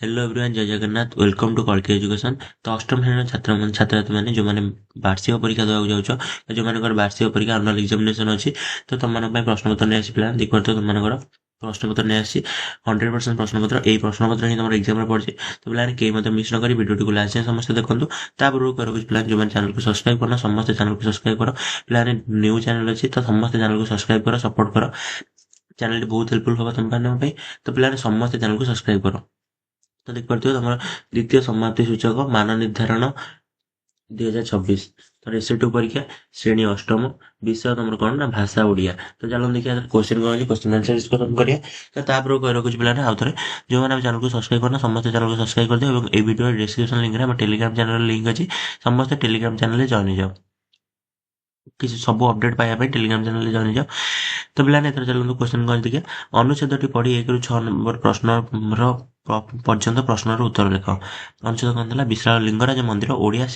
Hello everyone, जय Jagannath. Welcome to कल्की education. तो अष्टम श्रेणी छात्र छात्र मैंने जो मैंने वार्षिक परीक्षा देवाक जाउछ, जो मानकर वार्षिक परीक्षा आनुअल एग्जामिनेशन अछि, तो तुम मान प्रश्नपत्र नहीं आसी पिला देख पार्थ तुम प्रश्नपत्र नहीं आसी 100% प्रश्नपत्र यही प्रश्नपत्र ही तुम एग्जाम पड़े। तो पे कहीं मतलब मिस न करी वीडियो को लास्ट समस्त देखूँ। तापूर्व कर पे जो चैनल को सब्सक्राइब करना समस्त चैनल को सब्सक्राइब कर। पे न्यू चैनल अच्छी तो समस्त चैनल को सब्सक्राइब कर, सपोर्ट कर। चैनल बहुत हेल्पफुल होगा तुम पे। तो पे समस्त चैनल को सब्सक्राइब कर। तो ଦେଖିପାରୁଥିବ ତମର ଦ୍ୱିତୀୟ ସମାପ୍ତି ସୂଚକ ମାନ ନିର୍ଦ୍ଧାରଣ 2026। ତ ଏସେ2 ପରୀକ୍ଷା ଶ୍ରେଣୀ ଅଷ୍ଟମ, ବିଷୟ ତମର କଣ ନା ଭାଷା ଓଡ଼ିଆ। ତ ଚାଲନ୍ତୁ ଦେଖିବା କ୍ୱେଶ୍ଚିନ୍ କଣ ଅଛି, କ୍ୱେଶ୍ଚିନ୍ ଆନ୍ସର ଡିସ୍କସନ୍ କରିବା। ତ ତାପରେ କହି ରଖୁଛି ପିଲାମାନେ ଆଉ ଥରେ, ଯୋଉମାନେ ଆମ ଚ୍ୟାନେଲକୁ ସବସ୍କ୍ରାଇବ କରିନ ସମସ୍ତେ ଚ୍ୟାନେଲକୁ ସବସ୍କ୍ରାଇବ କରିଦିଅ ଏବଂ এই ଭିଡ଼ିଓ ଡେସ୍କ୍ରିପସନ୍ ଲିଙ୍କରେ ଆମ ଟେଲିଗ୍ରାମ ଚ୍ୟାନେଲର ଲିଙ୍କ ଅଛି, ସମସ୍ତେ ଟେଲିଗ୍ରାମ ଚ୍ୟାନେଲରେ ଜଏନ୍ ହେଇଯାଅ। କିଛି ସବୁ ଅପଡେଟ୍ ପାଇବା ପାଇଁ ଟେଲିଗ୍ରାମ ଚ୍ୟାନେଲରେ ଜଏନ୍ ହେଇଯାଅ। ତ ପିଲାମାନେ ଏଥର ଚାଲନ୍ତୁ କ୍ୱେଶ୍ଚିନ୍ କଣ ଦେଖିବା। ଅନୁଚ୍ଛେଦଟି ପଢ଼ି 1 ରୁ 6 ନମ୍ବର ପ୍ରଶ୍ନର ପର୍ଯ୍ୟନ୍ତ ପ୍ରଶ୍ନର ଉତ୍ତର ଲେଖ। ଅନୁଚ୍ଛେଦ କଣ ଥିଲା? ବିଶାଳ ଲିଙ୍ଗରାଜ ମନ୍ଦିର ଓଡ଼ିଆ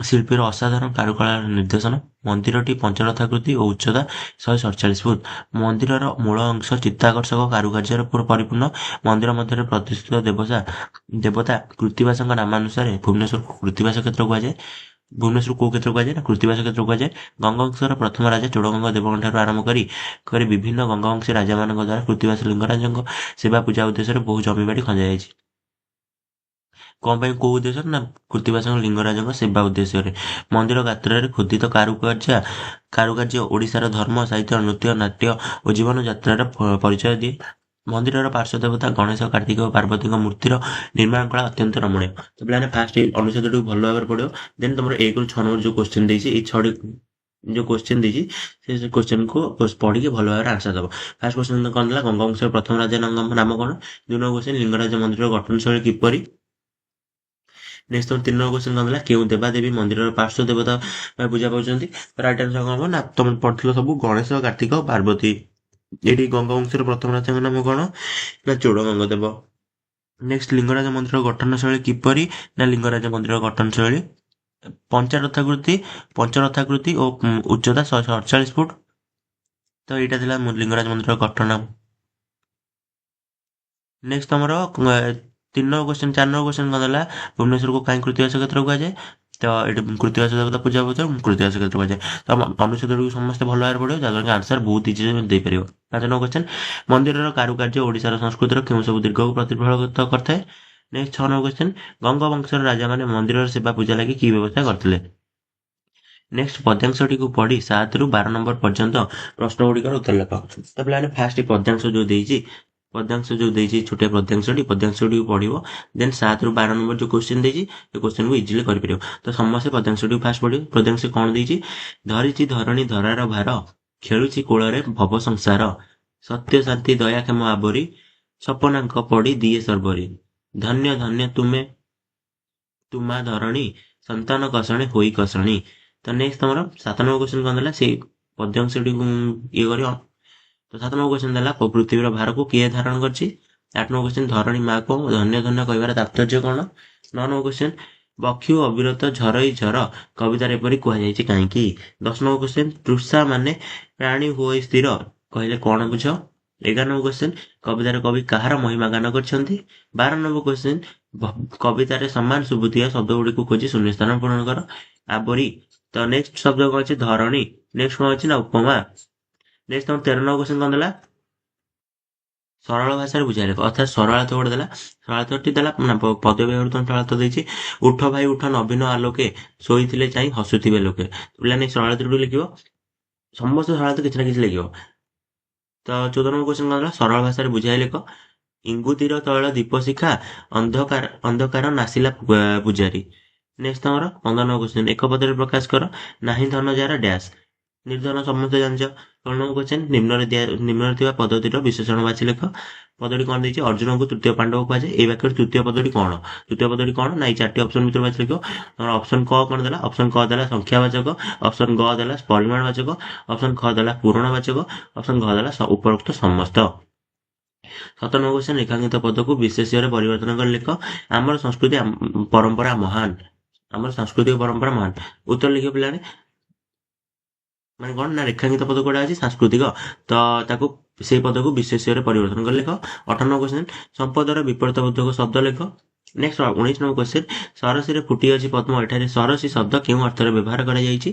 ଶିଳ୍ପୀର ଅସାଧାରଣ କାରୁକଳାର ନିର୍ଦ୍ଦେଶନ। ମନ୍ଦିରଟି ପଞ୍ଚରଥାକୃତି ଓ ଉଚ୍ଚତା 147 ଫୁଟ। ମନ୍ଦିରର ମୂଳ ଅଂଶ ଚିତ୍ତାକର୍ଷକ କାରୁକାର୍ଯ୍ୟରେ ପରିପୂର୍ଣ୍ଣ। ମନ୍ଦିର ମଧ୍ୟରେ ପ୍ରତିଷ୍ଠିତ ଦେବତା କୃତ୍ତିବାସଙ୍କ ନାମାନୁସାରେ ଭୁବନେଶ୍ୱରକୁ କୃତ୍ତିବାସ କ୍ଷେତ୍ର କୁହାଯାଏ। ଭୁବନେଶ୍ୱର କୋଉ କ୍ଷେତ୍ର କୁହାଯାଏ ନା କୃତ୍ତିବାସ କ୍ଷେତ୍ର କୁହାଯାଏ। ଗଙ୍ଗବଂଶର ପ୍ରଥମ ରାଜା ଚୋଡ଼ଗଙ୍ଗ ଦେବଙ୍କ ଠାରୁ ଆରମ୍ଭ କରି ବିଭିନ୍ନ ଗଙ୍ଗବଂଶୀ ରାଜାମାନଙ୍କ ଦ୍ୱାରା କୃତ୍ତିବାସ ଲିଙ୍ଗରାଜଙ୍କ ସେବା ପୂଜା ଉଦ୍ଦେଶ୍ୟରେ ବହୁ ଜମିବାଡ଼ି ଖଞ୍ଜାଯାଇଛି। କଣ ପାଇଁ, କୋଉ ଉଦ୍ଦେଶ୍ୟରେ ନା କୃତ୍ତିବାସଙ୍କ ଲିଙ୍ଗରାଜଙ୍କ ସେବା ଉଦ୍ଦେଶ୍ୟରେ। ମନ୍ଦିର ଗାତ୍ରରେ ଖୋଦିତ କାରୁକାର୍ଯ୍ୟ ଓଡ଼ିଶାର ଧର୍ମ, ସାହିତ୍ୟ, ନୃତ୍ୟ, ନାଟ୍ୟ ଓ ଜୀବନଯାତ୍ରାର ପରିଚୟ ଦିଏ। ମନ୍ଦିରର ପାର୍ଶ୍ୱ ଦେବତା ଗଣେଶ, କାର୍ତ୍ତିକ ଓ ପାର୍ବତୀଙ୍କ ମୂର୍ତ୍ତିର ନିର୍ମାଣ କଳା ଅତ୍ୟନ୍ତ ରମଣୀୟ। ତ ପିଲାମାନେ ଫାଷ୍ଟ ଏଇ ଅନୁଚ୍ଛେଦଟିକୁ ଭଲ ଭାବରେ ପଢ଼ିବ। ଦେନ୍ ତମର 1 ରୁ 6 ନମ୍ବର ଯୋଉ କ୍ୱେଶ୍ଚିନ୍ ଦେଇଛି, ଏଇ 6ଟି ଯୋଉ କ୍ୱେଶ୍ଚିନ୍ ଦେଇଛି ସେ କ୍ୱେଶ୍ଚିନ୍କୁ ପଢ଼ିକି ଭଲ ଭାବରେ ଆନ୍ସର ଦେବ। ଫାଷ୍ଟ କ୍ୱେଶ୍ଚିନ୍ କଣ ଥିଲା? ଗଙ୍ଗବଂଶର ପ୍ରଥମ ରାଜାଙ୍କ ନାମ କଣ? 2 ନମ୍ବର କ୍ୱେଶ୍ଚିନ୍ ଲିଙ୍ଗରାଜ ମନ୍ଦିରର ଗଠନ ଶୈଳୀ କିପରି? ନେକ୍ସଟ ତମର 3 ନମ୍ବର କ୍ୱେଶ୍ଚିନ୍ କଣ ଥିଲା? କେଉଁ ଦେବାଦେବୀ ମନ୍ଦିରର ପାର୍ଶ୍ୱ ଦେବତା ଭାବେ ପୂଜା ପାଉଛନ୍ତି? ରାଇଟ୍ ଆନ୍ସର କଣ ହବ ନା ତମେ ପଢ଼ିଥିଲ ସବୁ ଗଣେଶ, କାର୍ତ୍ତିକ, ପାର୍ବତୀ। ଏଠି ଗଙ୍ଗବଂଶର ପ୍ରଥମ ରାଜାଙ୍କ ନାମ କଣ ନା ଚୋଡ଼ଗଙ୍ଗ ଦେବ। ନେକ୍ସଟ ଲିଙ୍ଗରାଜ ମନ୍ଦିରର ଗଠନ ଶୈଳୀ କିପରି? ନା ଲିଙ୍ଗରାଜ ମନ୍ଦିରର ଗଠନ ଶୈଳୀ ପଞ୍ଚରଥାକୃତି ଓ ଉଚ୍ଚତା 148 ଫୁଟ। ତ ଏଇଟା ଥିଲା ଲିଙ୍ଗରାଜ ମନ୍ଦିରର ଗଠନ। ନେକ୍ସଟ ତମର 3 ନମ୍ବର କ୍ୱେଶ୍ଚିନ୍ 4 ନମ୍ବର କ୍ୱେଶ୍ଚିନ୍ କଣ ଥିଲା? ଭୁବନେଶ୍ୱରକୁ କାହିଁ କୃତ୍ତିବାସ କ୍ଷେତ୍ର କୁହାଯାଏ? ତ ଏଠି କୃତ୍ତିବାସ ଦେବତା ପୂଜା ପାଉଥିବାରୁ କୃତ୍ତିବାସ କ୍ଷେତ୍ର କୁହାଯାଏ। ତ ଅନୁଚ୍ଛେଦଟିକୁ ସମସ୍ତେ ଭଲ ଭାବରେ ପଢ଼ିବ, ଯାହାଦ୍ୱାରା ଆନ୍ସର ବହୁତ ଇଜିଲି ଦେଇପାରିବ। 5 ନମ୍ବର କ୍ୱେଶ୍ଚିନ୍ ମନ୍ଦିରର କାରୁକାର୍ଯ୍ୟ ଓଡ଼ିଶାର ସଂସ୍କୃତିର କେଉଁ ସବୁ ଦିଗକୁ ପ୍ରତିଫଳିତ କରିଥାଏ? ନେକ୍ସଟ 6 ନମ୍ବର କ୍ୱେଶ୍ଚିନ୍ ଗଙ୍ଗବଂଶର ରାଜାମାନେ ମନ୍ଦିରର ସେବା ପୂଜା ଲାଗି କି ବ୍ୟବସ୍ଥା କରିଥିଲେ? ନେକ୍ସଟ ପଦ୍ୟାଂଶଟିକୁ ପଢ଼ି 7 ରୁ 12 ନମ୍ବର ପର୍ଯ୍ୟନ୍ତ ପ୍ରଶ୍ନଗୁଡ଼ିକର ଉତ୍ତର ଲେଖ। ତ ପିଲାମାନେ ଫାଷ୍ଟ ପଦ୍ୟାଂଶ ଯୋଉ ଦେଇଛି ଛୋଟିଆ ପଦ୍ୟାଂଶଟିକୁ ପଢ଼ିବ। ଦେନ୍ 7 ରୁ 12 ନମ୍ବର ଯୋଉ କ୍ୱେଶ୍ଚିନ୍ ଦେଇଛି ସେ କ୍ୱେଶ୍ଚିନ୍କୁ ଇଜିଲି କରିପାରିବ। ତ ସମସ୍ତେ ପଦ୍ୟାଂଶଟିକୁ ଫାଷ୍ଟ ପଢ଼ିବ। ପଦ୍ୟାଂଶ କଣ ଦେଇଛି? ଧରିଛି ଧରଣୀ ଧରାର ଭାର, ଖେଳୁଛି କୋଳରେ ଭବ ସଂସାର, ସତ୍ୟ ଶାନ୍ତି ଦୟା କ୍ଷମ ଆବରି, ସପନାଙ୍କ ପଡ଼ି ଦିଏ ସର୍ବରି, ଧନ୍ୟ ଧନ୍ୟ ତୁମେ ତୁମା ଧରଣୀ, ସନ୍ତାନ କଷଣୀ ହୋଇ କଷଣୀ। ତ ନେକ୍ସଟ ତମର 7 ନମ୍ବର କ୍ୱେଶ୍ଚିନ୍ କଣ ଦେଲା? ସେଇ ପଦ୍ୟାଂଶଟିକୁ ଇଏ କରିବ। ତ 7 ନମ୍ବର କ୍ୱେଶ୍ଚିନ୍ ଦେଲା ପୃଥିବୀର ଭାରକୁ କିଏ ଧାରଣ କରିଛି? 8 ନମ୍ବର କ୍ୱେଶ୍ଚିନ୍ ଧରଣୀ ମାକୁ ଧନ୍ୟ ଧନ୍ୟ କହିବାର ତାତ୍ପର୍ଯ୍ୟ କଣ? 9 ନମ୍ବର କ୍ୱେଶ୍ଚିନ୍ ବକ୍ଷୁ ଅବିରତ ଝରଇ ଝର କବିତାରେ ଏପରି କୁହାଯାଇଛି କାହିଁକି? 10 ନମ୍ବର କ୍ୱେଶ୍ଚିନ୍ ତୃଷା ମାନେ ପ୍ରାଣୀ ହୋଇ ସ୍ଥିର କହିଲେ କଣ ବୁଝ? 11 ନମ୍ବର କ୍ୱେଶ୍ଚିନ୍ କବିତାରେ କବି କାହାର ମହିମା ଗାନ କରିଛନ୍ତି? 12 ନମ୍ବର କ୍ୱେଶ୍ଚିନ୍ କବିତାରେ ସମାନ ଶୁଭୁଥିବା ଶବ୍ଦ ଗୁଡ଼ିକୁ ଖୋଜି ଶୂନ୍ୟସ୍ଥାନ ପୂରଣ କର। ଆବରି। ତ ନେକ୍ସଟ ଶବ୍ଦ କଣ ଅଛି? ଧରଣୀ। ନେକ୍ସଟ କଣ ଅଛି ନା ଉପମା। ନେକ୍ସଟ ତମ 13 ନମ୍ବର କ୍ୱେଶ୍ଚିନ୍ କଣ ଦେଲା? ସରଳ ଭାଷାରେ ବୁଝାଇ ଲେଖ। ଅର୍ଥାତ୍ ସରଳାର୍ଥ ଗୋଟେ ଦେଲା। ସରଳାର୍ଥଟି ଦେଲା ନା ପଦ୍ୟ ବିଭାଗରୁ ସରଳାର୍ଥ ଦେଇଛି। ଉଠ ଭାଇ ଉଠ ନବୀନ ଆଲୋକେ, ଶୋଇଥିଲେ ଚାହିଁ ହସୁଥିବେ ଲୋକେ। ପିଲାମାନେ ସରଳାର୍ଥଟି ଲେଖିବ। ସମସ୍ତେ ସରଳାର୍ଥ କିଛି ନା କିଛି ଲେଖିବ। ତ 14 ନମ୍ବର କ୍ୱେଶ୍ଚିନ୍ କଣ ଦେଲା? ସରଳ ଭାଷାରେ ବୁଝାଇ ଲେଖ। ଇଙ୍ଗୁତିର ତୈଳ ଦୀପ ଶିଖା, ଅନ୍ଧକାର ନାସିଲା ପୂଜାରୀ। ନେକ୍ସଟ ତମର 15 ନମ୍ବର କ୍ୱେଶ୍ଚିନ୍ ଏକ ପଦରେ ପ୍ରକାଶ କର। ନାହିଁ ଧନ ଯାହାର ଡ୍ୟାସ୍। ନିର୍ଦ୍ଧନ ସମସ୍ତେ ଜାଣିଛ। 16 ନମ୍ବର କ୍ୱେଶ୍ଚିନ୍ ନିମ୍ନରେ ଥିବା ପଦ୍ଧତିର ବିଶେଷଣ ବାଛି ଲେଖ। ପଦଟି କଣ ଦେଇଛି? ଅର୍ଜୁନଙ୍କୁ ତୃତୀୟ ପାଣ୍ଡବ କୁହାଯାଏ। ଏଇ ବାକ୍ୟର ତୃତୀୟ ପଦଟି କଣ? ତୃତୀୟ ପଦଟି କଣ ନା ଏଇ 4ଟି ଅପସନ ଭିତରୁ ବାଛି ଲେଖିବ। ତମର ଅପସନ କ କଣ ଦେଲା? ଅପସନ କ ଦେଲା ସଂଖ୍ୟାବାଚକ, ଅପସନ ଗ ଦେଲା ପରିମାଣବାଚକ, ଅପସନ ଖ ଦେଲା ପୂରଣବାଚକ, ଅପସନ ଘ ଦେଲା ଉପରୋକ୍ତ ସମସ୍ତ। 17 ନମ୍ବର କ୍ୱେଶ୍ଚିନ୍ ରେଖାଙ୍କିତ ପଦକୁ ବିଶେଷ୍ୟରେ ପରିବର୍ତ୍ତନ କରି ଲେଖ। ଆମର ସଂସ୍କୃତି ପରମ୍ପରା ମହାନ। ଆମର ସାଂସ୍କୃତିକ ପରମ୍ପରା ମହାନ। ଉତ୍ତର ଲେଖିବ ପିଲାମାନେ। ମାନେ କଣ ନା ରେଖାଙ୍କିତ ପଦ କୋଉଟା ଅଛି? ସାଂସ୍କୃତିକ। ତ ତାକୁ ସେଇ ପଦକୁ ବିଶେଷ୍ୟରେ ପରିବର୍ତ୍ତନ କରି ଲେଖ। 58 କ୍ୱେଶ୍ଚନ ସମ୍ପଦର ବିପରୀତ ବୋଧକ ଶବ୍ଦ ଲେଖ। ନେକ୍ସଟ 19 ନମ୍ବର କ୍ୱେଶ୍ଚନ ସରସୀରେ ଫୁଟିଅଛି ପଦ୍ମ ଏଠାରେ ସରସୀ ଶବ୍ଦ କେଉଁ ଅର୍ଥରେ ବ୍ୟବହାର କରାଯାଇଛି?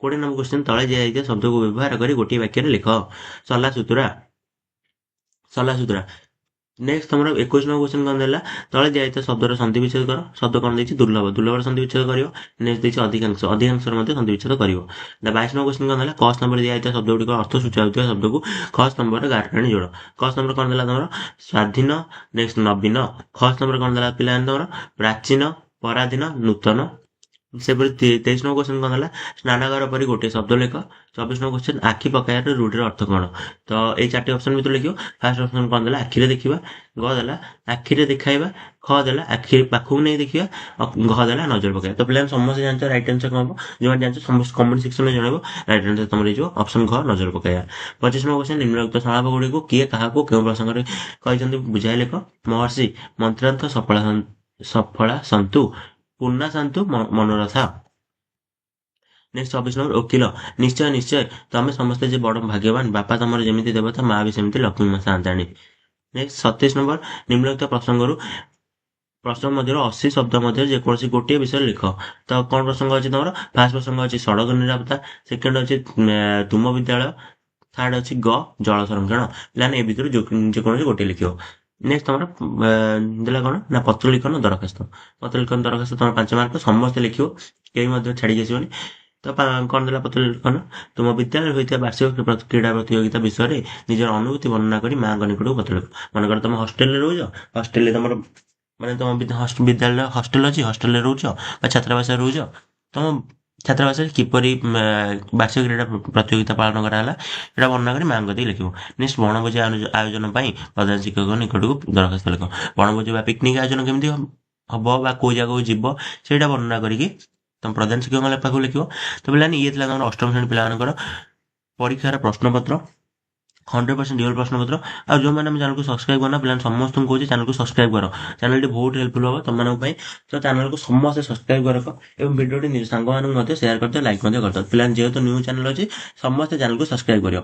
20 ନମ୍ବର କ୍ୱେଶ୍ଚନ ତଳେ ଦିଆଯାଇଥିବା ଶବ୍ଦକୁ ବ୍ୟବହାର କରି ଗୋଟିଏ ବାକ୍ୟରେ ଲେଖ। ସଲାସୁତୁରା ସଲାସୁତୁରା। ନେକ୍ସଟ ତମର 21 ନମ୍ବର କ୍ୱେଶ୍ଚନ କଣ ଦେଲା? ତଳେ ଦିଆଯାଇଥିବା ଶବ୍ଦର ସନ୍ଧି ବିଚ୍ଛେଦ କର। ଶବ୍ଦ କଣ ଦେଇଛି? ଦୁର୍ଲଭ। ଦୁର୍ଲଭର ସନ୍ଧି ବିଚ୍ଛେଦ କରିବ। ନେକ୍ସଟ ଦେଇଛି ଅଧିକାଂଶ। ଅଧିକାଂଶର ମଧ୍ୟ ସନ୍ଧି ବିଚ୍ଛେଦ କରିବ। 22 ନମ୍ବର କ୍ୱେଶ୍ଚନ କଣ ଦେଲା? କ ସ୍ତମ୍ଭରେ ଦିଆଯାଇଥିବା ଶବ୍ଦ ଗୁଡ଼ିକ ଅର୍ଥ ସୂଚାଉଥିବା ଶବ୍ଦକୁ ଖ ସ୍ତମ୍ଭରେ ଗାରଟାଣି ଯୋଡ଼। କ ସ୍ତମ୍ଭରେ କଣ ଦେଲା ତମର? ସ୍ୱାଧୀନ। ନେକ୍ସଟ ନବୀନ। ଖ ସ୍ତମ୍ଭରେ କଣ ଦେଲା ପିଲାମାନେ ତମର? ପ୍ରାଚୀନ, ପରାଧୀନ, ନୂତନ। ସେପରି 23 ନମ୍ବର କ୍ୱେଶ୍ଚନ କଣ ଦେଲା? ସ୍ନାନାଗାର ପରି ଗୋଟିଏ ଶବ୍ଦ ଲେଖ। 24 ନମ୍ବର କ୍ୱେଶ୍ଚନ ଆଖି ପକାଇବାର ରୂଢିର ଅର୍ଥ କଣ? ତ ଏଇ 4ଟି ଅପସନ ଭିତରୁ ଲେଖିବ। ଫାର୍ଷ୍ଟ ଅପସନ କଣ ଦେଲା? ଆଖିରେ ଦେଖିବା। ଗ ଦେଲା ଆଖିରେ ଦେଖାଇବା। ଖ ଦେଲା ଆଖି ପାଖକୁ ନେଇ ଦେଖିବା। ଘ ଦେଲା ନଜର ପକାଇବା। ତ ପିଲାମାନେ ସମସ୍ତେ ଜାଣିଛ ରାଇଟ୍ ଆନ୍ସର କଣ ହବ? ଯୋଉମାନେ ଜାଣିଛ ସମସ୍ତେ କମେଣ୍ଟ ସେକ୍ସନରେ ଜଣାଇବ। ରାଇଟ୍ ଆନ୍ସର ତମର ହେଇଯିବ ଅପସନ ଘ ନଜର ପକାଇବା। 25 ନମ୍ବର କ୍ୱେଶ୍ଚନ ନିମ୍ନଲିଖିତ ସଂଳାପ ଗୁଡ଼ିକୁ କିଏ କାହାକୁ କେଉଁ ପ୍ରସଙ୍ଗରେ କହିଛନ୍ତି ବୁଝାଇ ଲେଖ। ମହର୍ଷି ମନ୍ତ୍ରାନ୍ତ ସଫଳା ସନ୍ତୁ ପୂର୍ଣ୍ଣା ଶାନ୍ତୁ ମନୋରଥା। ନେକ୍ସଟ 26 ନମ୍ବର ଓକିଲ ନିଶ୍ଚୟ ନିଶ୍ଚୟ ତମେ ସମସ୍ତେ ଯେ ବଡ ଭାଗ୍ୟବାନ ବାପା ତମର ଯେମିତି ଦେବତା ମା ବି ସେମିତି ଲକ୍ଷ୍ମୀ ମା ସାନ୍ତାଣୀ। ନେକ୍ସଟ 27 ନମ୍ବର ନିମ୍ନଲିଖିତ ପ୍ରସଙ୍ଗରୁ ପ୍ରସଙ୍ଗ ମଧ୍ୟରୁ 80 ଶବ୍ଦ ମଧ୍ୟରେ ଯେକୌଣସି ଗୋଟିଏ ବିଷୟରେ ଲେଖ। ତ କଣ ପ୍ରସଙ୍ଗ ଅଛି ତମର? ଫାର୍ଷ୍ଟ ପ୍ରସଙ୍ଗ ଅଛି ସଡ଼କ ନିରାପତ୍ତା। ସେକେଣ୍ଡ ଅଛି ତୁମ ବିଦ୍ୟାଳୟ। ଥାର୍ଡ ଅଛି ଗ ଜଳ ସଂରକ୍ଷଣ। ପିଲାମାନେ ଏ ଭିତରୁ ଯେକୌଣସି ଗୋଟିଏ ଲେଖିବ। ନେକ୍ସଟ ତମର ଦେଲା କଣ ନା ପତ୍ର ଲିଖନ ଦରଖାସ୍ତ। ପତ୍ର ଲିଖନ ଦରଖାସ୍ତ ତମର 5 ମାର୍କ ସମସ୍ତେ ଲେଖିବ, କେହି ମଧ୍ୟ ଛାଡିକି ଆସିବନି। ତ କଣ ଦେଲା ପତ୍ର ଲିଖନ? ତୁମ ବିଦ୍ୟାଳୟରେ ହୋଇଥିବା ବାର୍ଷିକ କ୍ରୀଡ଼ା ପ୍ରତିଯୋଗିତା ବିଷୟରେ ନିଜର ଅନୁଭୂତି ବର୍ଣ୍ଣନା କରି ମାଙ୍କ ନିକଟକୁ ପତ୍ର ଲେଖ। ମନେକର ତମେ ହଷ୍ଟେଲରେ ରହୁଛ, ହଷ୍ଟେଲରେ ତମର ମାନେ ତମ ବିଦ୍ୟାଳୟ ହଷ୍ଟେଲ ଅଛି, ହଷ୍ଟେଲରେ ରହୁଛ ବା ଛାତ୍ରାବାସରେ ରହୁଛ, ତମ ଛାତ୍ରାବାସରେ କିପରି ବାର୍ଷିକ କ୍ରୀଡ଼ା ପ୍ରତିଯୋଗିତା ପାଳନ କରାହେଲା ଏଇଟା ବର୍ଣ୍ଣନା କରି ମାଙ୍କ ଦେଇ ଲେଖିବ। ନେକ୍ସଟ ବଣଭୋଜି ଆୟୋଜନ ପାଇଁ ପ୍ରଧାନ ଶିକ୍ଷକ ନିକଟକୁ ଦରଖାସ୍ତ ଲେଖ। ବଣଭୋଜି ବା ପିକନିକ ଆୟୋଜନ କେମିତି ହବ ବା କୋଉ ଜାଗାକୁ ଯିବ ସେଇଟା ବର୍ଣ୍ଣନା କରିକି ତମ ପ୍ରଧାନ ଶିକ୍ଷକଙ୍କ ପାଖକୁ ଲେଖିବ। ତ ପିଲାମାନେ ଇଏ ଥିଲା ତମର ଅଷ୍ଟମ ଶ୍ରେଣୀ ପିଲାମାନଙ୍କର ପରୀକ୍ଷାର ପ୍ରଶ୍ନପତ୍ର 100% ରିଅଲ ପ୍ରଶ୍ନପତ୍ର। ଆଉ ଯୋଉମାନେ ଆମ ଚ୍ୟାନେଲକୁ ସବସ୍କ୍ରାଇବ କରନା ପିଲାମାନେ ସମସ୍ତଙ୍କୁ କହୁଛି ଚ୍ୟାନେଲକୁ ସବସ୍କ୍ରାଇବ କର। ଚ୍ୟାନେଲଟି ବହୁତ ହେଲ୍ପଫୁଲ ହବ ତମମାନଙ୍କ ପାଇଁ। ତ ଚ୍ୟାନେଲକୁ ସମସ୍ତେ ସବସ୍କ୍ରାଇବ କର ଏବଂ ଭିଡ଼ିଓଟି ନିଜ ସାଙ୍ଗମାନଙ୍କୁ ମଧ୍ୟ ସେୟାର କରିଦିଅ, ଲାଇକ୍ ମଧ୍ୟ କରିଦିଅ। ପିଲାମାନେ ଯେହେତୁ ନ୍ୟୁ ଚ୍ୟାନେଲ ଅଛି ସମସ୍ତେ ଚ୍ୟାନେଲକୁ ସବସ୍କ୍ରାଇବ କରିବ।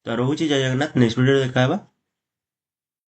ତ ରହୁଛି ଜୟ ଜଗନ୍ନାଥ। ନେକ୍ସଟ ଭିଡ଼ିଓରେ ଦେଖା ହେବା।